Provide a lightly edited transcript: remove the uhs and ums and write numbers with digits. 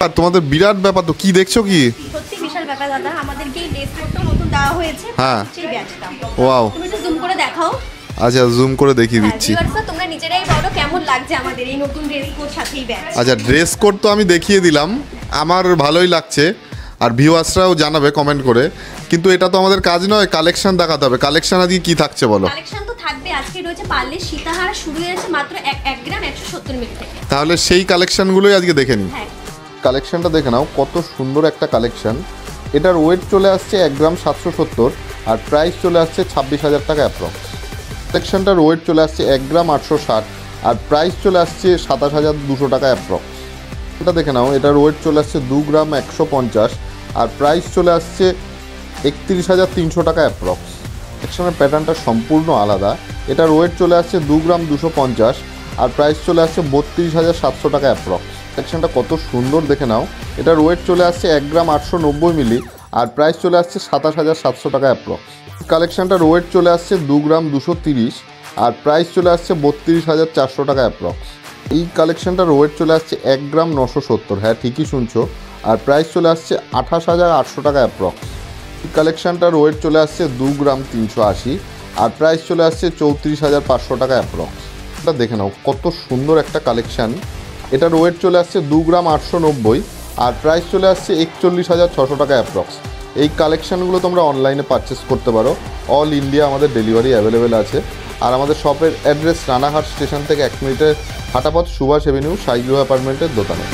আর তোমাদের বিরাট ব্যাপার তো, কি দেখছো কি? সত্যি বিশাল ব্যাপার দাদা, আমাদেরকে এই ড্রেস কোডটা নতুন দেওয়া হয়েছে। হ্যাঁ। সেই ব্যাচটা। ওয়াও। তুমি একটু জুম করে দেখাও। আচ্ছা জুম করে দেখিয়ে দিচ্ছি। ভিউয়ার্সরা তোমরা নিজেরাই বলো কেমন লাগছে আমাদের এই নতুন ড্রেস কোড সাথে এই ব্যাচ। আচ্ছা ড্রেস কোড তো আমি দেখিয়ে দিলাম, আমার ভালোই লাগছে। আর ভিউয়ার্সরাও জানাবে কমেন্ট করে, কিন্তু এটা তো আমাদের কাজ নয়, কালেকশন দেখাতে হবে। কালেকশন আজকে কি থাকছে বলো? কালেকশন তো থাকবে, আজকে রয়েছে পার্লের সীতাহার, শুরু হয়েছে মাত্র 1 গ্রাম 170 মিলি থেকে। তাহলে সেই কালেকশনগুলোই আজকে দেখে নিই। হ্যাঁ। কালেকশনটা দেখে নাও, কত সুন্দর একটা কালেকশন। এটার ওয়েট চলে আসছে 1 গ্রাম 770, আর প্রাইস চলে আসছে 26,000 টাকা অ্যাপ্রক্স। কালেকশনটার ওয়েট চলে আসছে 1 গ্রাম 860, আর প্রাইস চলে আসছে 27,200 টাকা অ্যাপ্রক্স। এটা দেখে নাও, এটার ওয়েট চলে আসছে 2 গ্রাম 150, আর প্রাইস চলে আসছে 31,300 টাকা অ্যাপ্রক্স। কালেকশনের প্যাটার্নটা সম্পূর্ণ আলাদা। এটার ওয়েট চলে আসছে 2 গ্রাম 250, আর প্রাইস চলে আসছে 32,700 টাকা অ্যাপ্রক্স। কালেকশনটা কত সুন্দর দেখে নাও। এটার ওয়েট চলে আসছে 1 গ্রাম 890 মিলি, আর প্রাইস চলে আসছে 27,700 টাকা অ্যাপ্রক্স। কালেকশনটার ওয়েট চলে আসছে 2 গ্রাম 230, আর প্রাইস চলে আসছে 32,400 টাকা অ্যাপ্রক্স। এই কালেকশনটার ওয়েট চলে আসছে 1 গ্রাম 970, হ্যাঁ ঠিকই শুনছো, আর প্রাইস চলে আসছে 28,800 টাকা অ্যাপ্রক্স। এই কালেকশনটার ওয়েট চলে আসছে 2 গ্রাম 380, আর প্রাইস চলে আসছে 34,500 টাকা অ্যাপ্রক্স। এটা দেখে নাও, কত সুন্দর একটা কালেকশান। এটার ওয়েট চলে আসছে 2 গ্রাম 890, আর প্রাইস চলে আসছে 41,600 টাকা অ্যাপ্রক্স। এই কালেকশানগুলো তোমরা অনলাইনে পারচেস করতে পারো, অল ইন্ডিয়া আমাদের ডেলিভারি অ্যাভেলেবেল আছে। আর আমাদের শপের অ্যাড্রেস রানাঘাট স্টেশন থেকে 1 মিনিটের হাঁটাপথ, সুভাষ এভিনিউ, সাইগ্রহ অ্যাপার্টমেন্টের দোকানে।